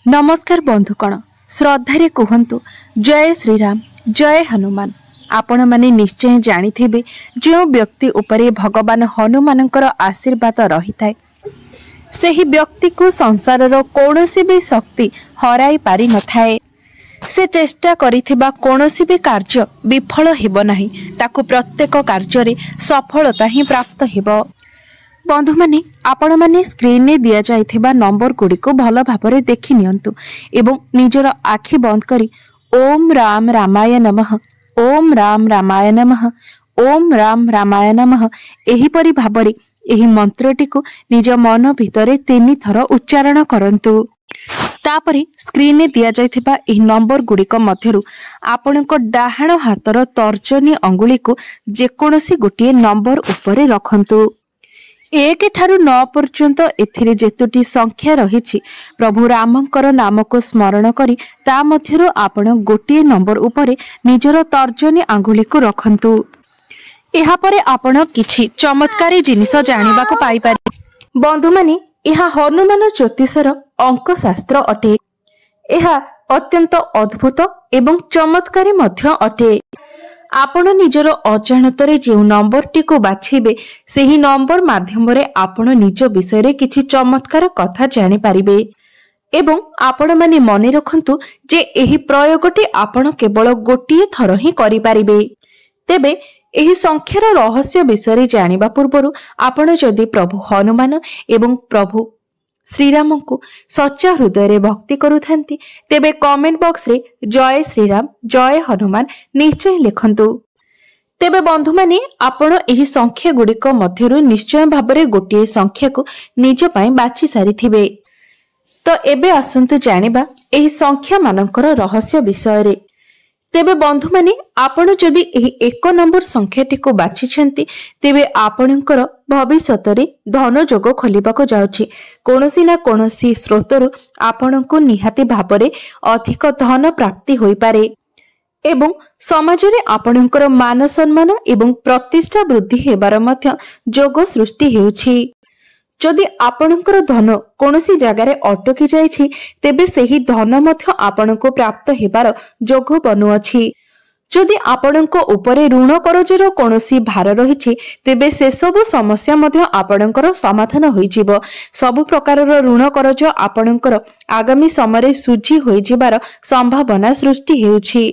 नमस्कार बंधुकण श्रद्धारे कहतु जय श्रीराम जय हनुमान। आपण माने निश्चय जानिथिबे जो व्यक्ति उपरे भगवान हनुमानकर आशीर्वाद रही थाए सेही व्यक्ति को संसारर कौनसी भी शक्ति हराई पारि न थाए। से चेष्टा करिथिबा कौनसी भी कार्य विफल हेबो नाही, ताकू प्रत्येक कार्य सफलता ही प्राप्त हेबो। बंधु माने आपण माने स्क्रीन में दिया जाइथिबा नंबर गुडी को भल भाबरे देखि नियंतु एवं निजर आखि बंद करी ओम राम रामाय नमः, ओम राम रामाय नमः, ओम राम रामाय नमः एही परि भाबरे एही मंत्रटी को निज मन भितरे 3 थर उच्चारण करंतु। तापरे स्क्रीन में दिया जाइथिबा एही नंबर गुडीक मध्यरु आपणक डाहाण हातर तर्जनी अंगुली को जेकोनोसी गोटिए नंबर उपरे रखंतु। 1 ठारू 9 पर्यंत एथिरे जेतुटी संख्या रही प्रभु रामंकर नाम को स्मरण करी ता मध्यरु आपण गोटिए नंबर उपरे निजर तर्जनी आंगुली को रखंतु। एहा परे आपण किछि चमत्कारी जिनिस जानिबा को पाई पारे। बंधु माने एहा हनुमान ज्योतिषर अंक शास्त्र अटे। एहा अत्यंत अद्भुत एवं चमत्कारी मध्य अटे। आपण निजर अजाणतरे जो नंबर टी को बाछिबे सेही नंबर माध्यम रे आपण निज विषय रे किछि चमत्कार कथा जानि पारिबे। एवं आपण माने मने रखंतु जे एही प्रयोगटी आपण केवल गोटिए थर ही करि पारिबे। तेबे एही संख्यार रहस्य विषय रे जानिबा पूर्वरु आपण जदि प्रभु हनुमान एवं प्रभु श्रीराम को सच्चा हृदय रे भक्ति करुथांती तेबे कमेंट बॉक्स रे जय श्रीराम जय हनुमान निश्चय लिखंतु। तेबे बंधु माने आपण एही संख्या गुडिक मध्यरु निश्चय भाबरे गोटिए संख्या को निज पई बाछि सारिथिबे। तो एबे आसंतु जानिबा एही संख्या मानकर रहस्य विषय रे। तेबे बंधु माने आपण जदि एही 1 नंबर संख्याटी को बाछिछंती तेबे आपणकर भविष्यत रे धन जोग खोलिबाको जाउछि। कोनोसी ना कोनोसी स्रोतरु आपणको निहाती भाबरे अधिक धन प्राप्ति होई पारे एवं समाज रे आपणकर मान सम्मान एवं प्रतिष्ठा वृद्धि हेबार मध्य जोग सृष्टि हेउछि। जदि आपणकर धन कोनोसी जगार अटकी जाइछि तेबे सेही धन मध्य आपणको प्राप्त हेबार जोग बनुअछि। जदि आपणको उपरे ऋण करजर कोनोसी भार रहिछि तेबे से सब समस्या मध्य आपणकर समाधान होई जिवो। सब प्रकारर ऋण करज आपणकर आगामी समय सुझी होई जिबार संभावना सृष्टि हेउछि।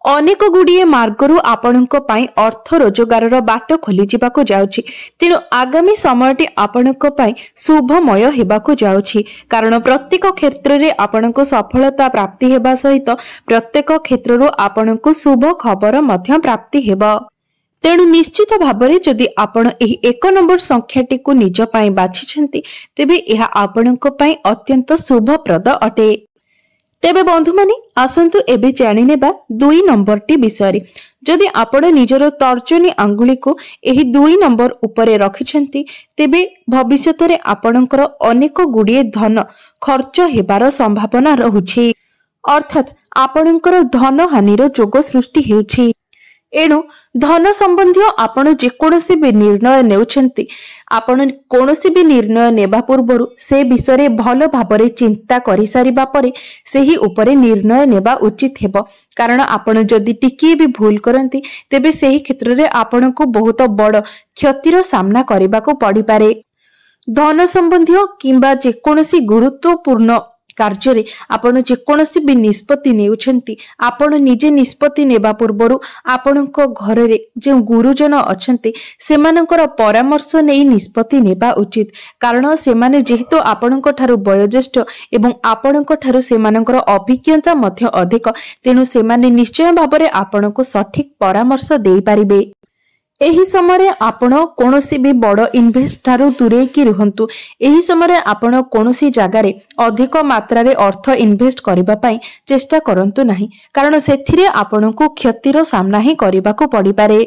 अनेक गुड़िए मार्गरु आपणक पई अर्थ रोजगारर बाट खोली जिबाको जाउछि। तेणु आगामी समयटी आपणक पई शुभमय हेबाको जाउछि, कारण प्रत्येक क्षेत्र रे आपणको सफलता प्राप्ति हेबा सहित प्रत्येक क्षेत्ररु आपणको शुभ खबर मध्य प्राप्ति हेबा। तेणु निश्चित भाबरे जदि आपण एही 1 नंबर संख्याटी को निज पई बाछिछंती तेबे एहा आपणक पई अत्यंत शुभप्रद अटे। तेबे बंधु माने आसंतु एबे जानि नेबा 2 नंबरटी विषय। जदि आपण निजर तर्जनी आंगुली को एही 2 नंबर उपरे रखिछंती तेबे भविष्यत रे आपणकर अनेक गुड़िए धन खर्च हेबार संभावना रहुछि, अर्थात आपणकर धन हानिर जोग सृष्टि हेउछि। एणु धन संबंधी आपण जेकोनोसी भी निर्णय नेउछंती आपण कोनोसी भी निर्णय नेबा पूर्वरु से विषय रे भलो भाबरे चिंता करि सारिबा परे सेही उपरे निर्णय नेबा उचित हेबो। कारण आपण जदि टिकी भी भूल करंती तेबे सेही क्षेत्र रे आपण को बहुत बड़ क्षतिर सामना करिबा को पड़ी पारे। धन संबंधी किंबा जेकोनोसी गुरुत्वपूर्ण कार्य रे आपण जेकोनोसी भी निष्पत्ति नेउछंती आपण निजे निष्पत्ति नेबा पूर्वरु आपणको घर रे जे गुरुजन अछंती सेमानकर परामर्श नेई निष्पत्ति नेबा उचित। कारण सेमाने जेहेतु आपणको ठारू वयोज्येष्ठ एवं आपणको ठारू सेमानकर अभिज्ञता मध्य अधिक, तेनु सेमाने निश्चय भाबरे आपणको सठिक परामर्श देई पारिबे। एही समय आपण कोनोसी भी बड़ इन्वेस्ट ठारू दूरे की रहंतु। एही समय आपण कोनोसी जगार अधिक मात्रा रे अर्थ इन्वेस्ट करिबा पई चेष्टा करंतु नाही, कारण सेथिरे आपणको क्षतिर सामना ही करिबा को पड़ी पारे।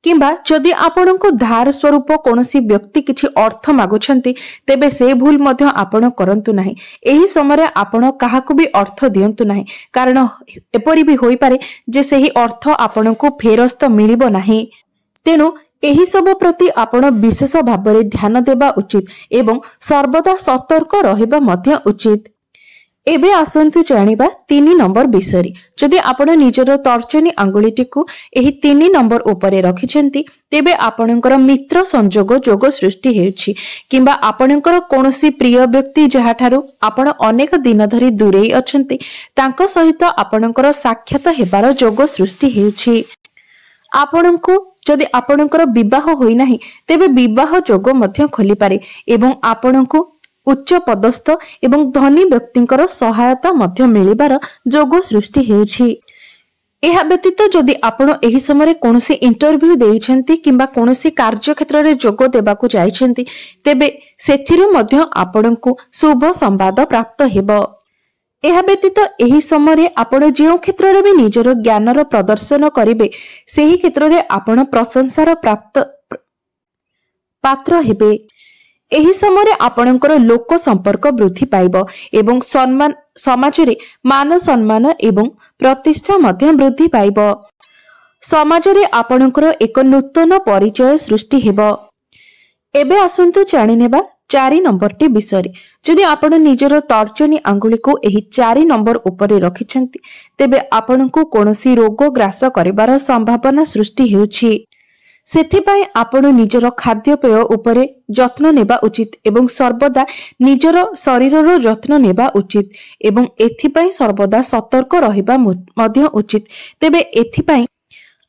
किंबा जदि आपणको धार स्वरूप कोनोसी व्यक्ति किछि अर्थ मागुछंती तेबे से भूल मध्य आपण करंतु नाही। एही समय आपण काहाकु भी अर्थ दियंतु नाही, कारण एपरि भी होई पारे जे सेही अर्थ आपणको फेरस्त मिलिबो नाही। तेणु एही सब प्रति आपण विशेष भाबरे ध्यान देबा उचित एवं सर्वदा सतर्क रहिबा मध्य उचित। एबे आसंतु जानिबा 3 नंबर विषय। जदि आपण निजर तर्जनी आंगुलीटी को एही 3 नंबर उपरे रखिछंती तेबे आपणकर मित्र संजोग जोग सृष्टि हेउछि किंबा आपणकर कोनोसी प्रिय व्यक्ति जहाठारु आपण अनेक दिन धरि दूरेई अछंती तांको सहित आपणकर साक्षात हेबार जोग सृष्टि हेउछि। आपणको जदि आपणकर विवाह होई नाही तेबे विवाह जोग मध्य खोली पारे एवं आपणको उच्च पदस्थ एवं धनी व्यक्तिंकर सहायता मध्य मिलिबार जोग सृष्टि हेउछि। एहा व्यतीत जदि आपण एही समय कोनोसी इंटरव्यू देइछंती किंबा कोनोसी कार्य क्षेत्र रे जोग देबाकू जाइछंती तेबे सेथिरु मध्य आपणको शुभ संवाद प्राप्त हेबो। एहा व्यतीत एही समय आपण जेउ क्षेत्र रे भी निजर ज्ञानर प्रदर्शन करिवे सेही क्षेत्र रे आपण प्रशंसार प्राप्त पात्र हेबे। एही समय आपणकर लोक संपर्क वृद्धि पाइब एवं सम्मान समाज रे मान सम्मान एवं प्रतिष्ठा मध्य वृद्धि पाइब। समाज रे आपणकर एक नूतन परिचय सृष्टि हेबो। एबे आसंतु जानि नेबा 4 नंबरटी विषय। जदि आपण निजर तर्जनी आंगुली को एही 4 नंबर उपरे रखिछंती तेबे आपणको कोनोसी रोग ग्रास करिवार संभावना सृष्टि हेउछि। सेथिपाई आपण निजर खाद्यपेय उपरे जत्न नेबा उचित एवं सर्वदा निजर शरीरर जत्न नेबा उचित एवं एथिपाई सर्वदा सतर्क रहिबा मध्य उचित। तेबे एथिपाई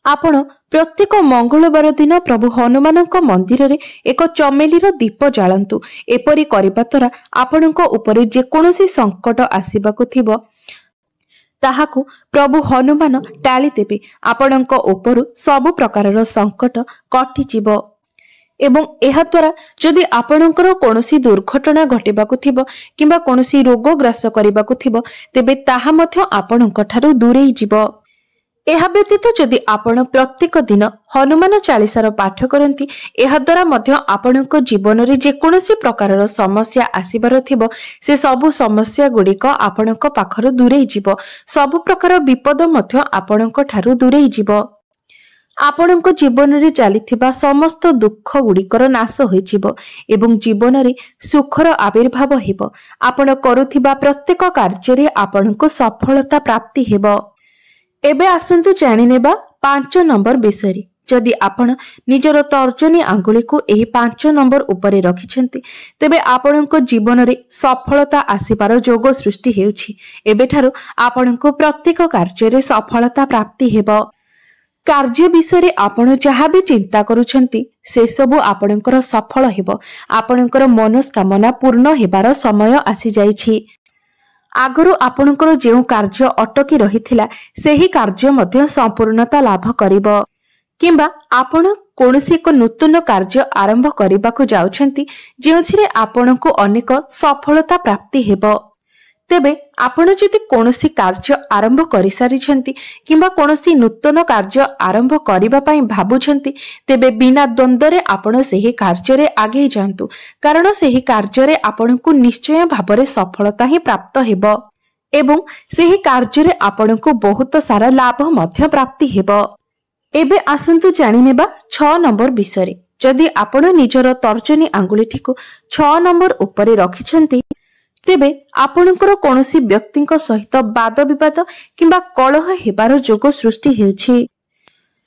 आपण प्रत्येक मंगलवार दिन प्रभु हनुमानक मंदिर रे एक चमेलीर दीप जाळंतु। एपरि करिबा द्वारा आपणक उपरे जे कोनोसी संकट आसीबाकू थिबो ताहाकू प्रभु हनुमान टाली देबे। आपणक उपरु सब प्रकारर संकट कटि जिवो एवं एहा द्वारा जदि आपणकर कोनोसी दुर्घटना घटिबाकू थिबो किंबा कोनोसी रोग ग्रास करिबाकू थिबो तेबे ताहा मध्य आपणक ठारू दूरेई जिवो। एहा व्यतीत जदि आपण प्रत्येक दिन हनुमान चालीसार पाठ करती एहा द्वारा मध्य आपणक जीवन रे जे कोनोसी प्रकारर समस्या आसीबार थिबो से सब समस्या गुड़िक आपणक पाखर दूरेई जिवो। सब प्रकार विपद मध्य आपणक ठारू दूरेई जिवो। आपणक जीवन रे चलीथिबा समस्त दुख गुड़िकर नाश होइजिवो एवं जीवन रे सुखर आविर्भाव हेबो। आपण करूथिबा प्रत्येक कार्य रे आपणक सफलता प्राप्ति हेबो। एबे आसंतु जानि नेबा 5 नंबर विषय। जदि आपण निजर तर्जनी आंगुली को एही 5 नंबर उपरे रखिछंती तेबे आपणक जीवन रे सफलता आसीबार जोग सृष्टि हेउछि। एबे ठारू आपणक प्रत्येक कार्य रे सफलता प्राप्ति हेबो। कार्य विषय रे आपण जहा भी चिंता करूछंती से सबु आपणकर सफल हेबो। आपणकर मनोकामना पूर्ण हेबार समय आसी जाइछि। आगरु आपणकर जेउ कार्य अटकी रहिथिला सेही कार्य मध्य संपूर्णता लाभ करिवो किंबा आपण कोनोसी एक नूतन कार्य आरंभ करिबाकू जाउछंती जेउथिरे आपणको अनेक सफलता प्राप्ति हेबो। तेबे आपण जदि कोनोसी कार्य आरंभ करि सारिछंती किंबा कोनोसी नूतन कार्य आरंभ करिबा पई भाबुछंती तेबे बिना द्वंद्व रे आपण सेही कार्य रे आगे जांतु कारण सेही कार्य रे आपणको निश्चय भाबरे सफलता ही प्राप्त हेबो एवं सेही कार्य रे आपणको बहुत सारा लाभ मध्य प्राप्ति हेबो। एबे आसंतु जानि नेबा 6 नंबर विषय। जदि आपण निजर तर्जनी आंगुलीठी को 6 नंबर उपरे रखिछंती तेबे आपणकर कोनोसी व्यक्तिंक सहित वाद विवाद किंबा कलह हेबार जोग सृष्टि हेउछि।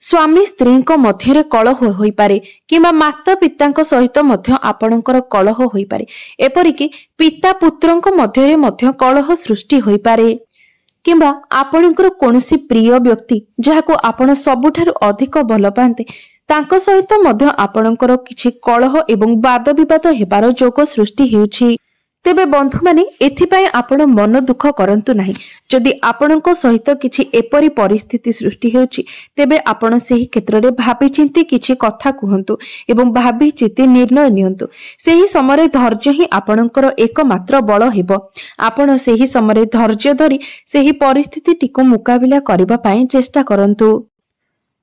स्वामी स्त्रींक मध्यरे कलह होई पारे किंबा माता पितांक सहित मध्य आपणकर कलह होई पारे। एपरि कि पिता पुत्रंक मध्यरे मध्य कलह सृष्टि होई पारे किंबा आपणकर कोनोसी प्रिय व्यक्ति जाहाको आपण सबुठारु अधिक भल पाते तांक सहित मध्य आपणकर किछि कलह एवं वाद विवाद हेबार जोग सृष्टि हेउछि। तेबे बंधु माने एथिपाई आपण मन दुख करंतु नाही। जदि आपणको सहित किछि एपरि परिस्थिति सृष्टि हेउछि तेबे आपण सेही क्षेत्र रे भाबी चिंती किछि कथा कहंतु एवं भाबी चिंती निर्णय नियंतु। सेही समय धैर्य ही आपणकर एकमात्र बल हेबो। आपण सेही समय धैर्य धरि सेही परिस्थिति टिको मुकाबिला करिबा पई चेष्टा करंतु।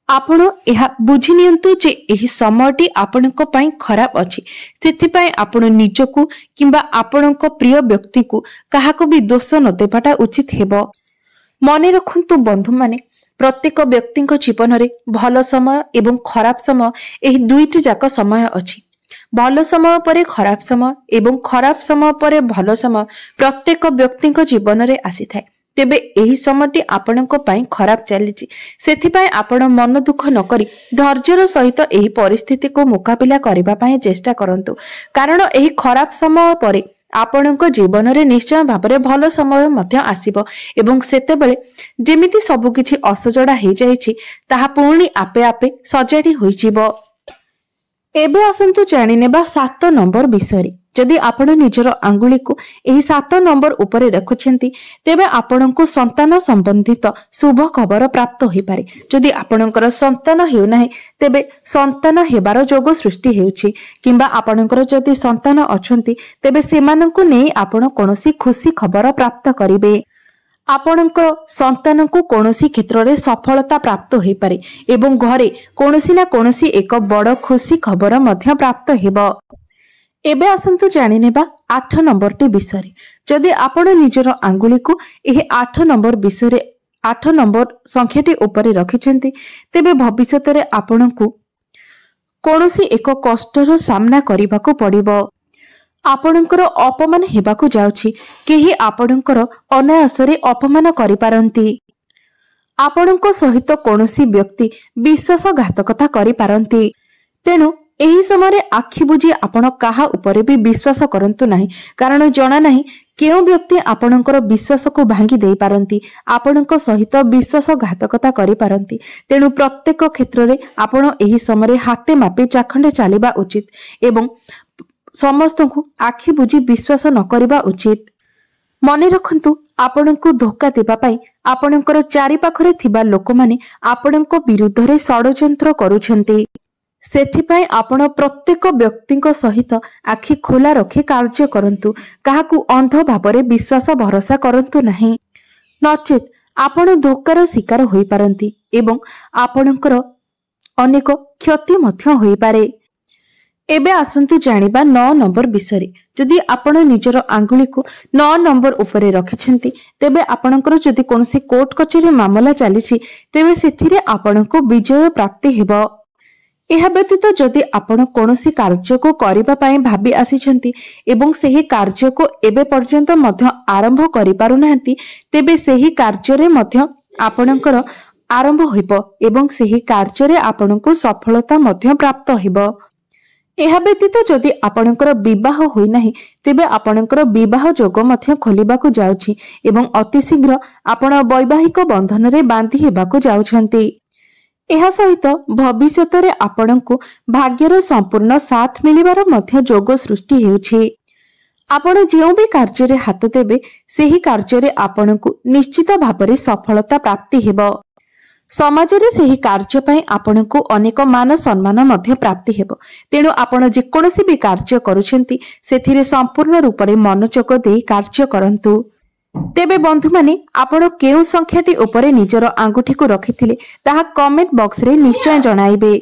आपण एहा बुझी नियंतु जे एही समयटी आपणको पई खराब अछि सेथिपाई आपण निजको किंबा आपणको प्रिय व्यक्ति को काहाको भी दोष न देबाटा उचित हेबो। मने रखंतु बंधु माने प्रत्येक व्यक्तिଙ୍କ जीवन रे भल समय एवं खराब समय एही दुईटी जाक समय अछि। भल समय पर खराब समय एवं खराब समय पर भल समय प्रत्येक व्यक्ति जीवन में आसी थाए। तेबे एही समयटी आपणक पई खराब चलीची, सेथिपाई आपण मन दुख न करी धैर्यर सहित एही परिस्थिति को मुकाबिला करबा पई चेष्टा करंतु, कारण एही खराब समय परे आपणक जीवन में निश्चय भाବରେ भल समय मध्य आसीबो एवं सेतेबेले जेमिति सब किछि असजडा हे जाईछि ताहा पुणी आपे आपे सजाडी होइजिबो। एबे आसंतु जानि नेबा 7 नंबर विषय। जदि आपण निजर आंगुली को एही 7 नंबर उपरे रखुछंती तेबे आपणको संतान संबंधित शुभ खबर प्राप्त होई पारे। जदि आपणकर संतान हेउ नाही तेबे संतान हेबार जोग सृष्टि हेउछि, किंबा आपणकर जदि संतान अछंती तेबे सेमानंकु नै आपण कोनोसी खुशी खबर प्राप्त करिवे। आपणकर संतान को कोनोसी क्षेत्र में सफलता प्राप्त होई पारे एवं घरे कोनोसी ना कोनोसी एक बड़ खुशी खबर मध्य प्राप्त हेबो। एबे आसंतु जानि नेबा 8 नंबर टी विषय। जदि आपण निजर आंगुली को एही 8 नंबर विषय 8 नंबर संख्याटी उपरे रखिछंती तेबे भविष्यत रे आपणकु कोनोसी एक कष्टर सामना करिबाको पड़िबो। आपणकर अपमान हेबाकु जाउछि, केही आपणकर अनायासरे अपमान करि पारंती। आपणको सहित कोनोसी व्यक्ति विश्वासघातकता करि पारंती। तेनु एही समय आखि बुझी आपण काहा उपरे भी विश्वास करंतु नाही, कारण जना नाही केउ व्यक्ति आपणकर विश्वास को भांगी देई पारंती, आपणको सहित विश्वासघातकता करि पारंती। तेनु प्रत्येक क्षेत्र रे आपण एही समय हाते मापे चाखंडे चलिबा उचित एवं समस्त को आखि बुझी विश्वास न करिबा उचित। मने रखंतु आपणको धोखा देबा पई आपणकर चारि पाखरे थिबा लोक माने आपणको विरुद्ध रे षडयंत्र करूछंती। सेथिपाई आपण प्रत्येक व्यक्तिଙ୍କ सहित आखि खोला रखि कार्य करंतु, काहाकू अंध भाबरे विश्वास भरोसा करंतु नाही, नचेत आपण धोकार शिकार होई पारंती एवं आपणकर अनेक क्षति मध्य होई पारे। एबे आसंतु जानिबा 9 नंबर विषय। जदि आपण निजर आंगुली को 9 नंबर उपरे रखिछंती तेबे आपणकर जदि कोनोसी कोर्ट कचेरी मामला चलीछि तेबे सेथिरे आपणको विजय प्राप्ति हेबो। एहा व्यतीत जदि आपण कोनोसी कार्य को करिबा पई भाबी आसीछंती एवं सेही कार्य को एबे पर्यंत मध्य आरंभ करि पारु नाहंती तेबे सेही कार्य रे मध्य आपणकर आरंभ होइबो एवं सेही कार्य रे आपणको सफलता मध्य प्राप्त हेबो। एहा व्यतीत जदि आपणकर विवाह होई नाही तेबे आपणकर विवाह जोग मध्य खोलिबाकू जाउछि एवं अति शीघ्र आपण वैवाहिक बंधन रे बांधी हेबाकू जाउछंती। एहा सहित भविष्यत रे आपणको भाग्यर संपूर्ण साथ मिलिबार मध्य जोग सृष्टि हेउछि। आपण जेउ भी कार्य रे हाथ देबे सेही कार्य रे आपणको निश्चित भाबरे सफलता प्राप्ति हेबो। समाज रे सेही कार्य पई आपणको अनेक मान सम्मान मध्य प्राप्ति हेबो। तेणु आपण जे कोनोसी भी कार्य करूछंती सेथिरे संपूर्ण रूप रे मनोयोग देई कार्य करंतु। तेबे बंधु माने आपण केउ संख्याटी उपरे निजर आंगुठी को रखिथिले ताहा कमेंट बॉक्स रे निश्चय जणाइबे।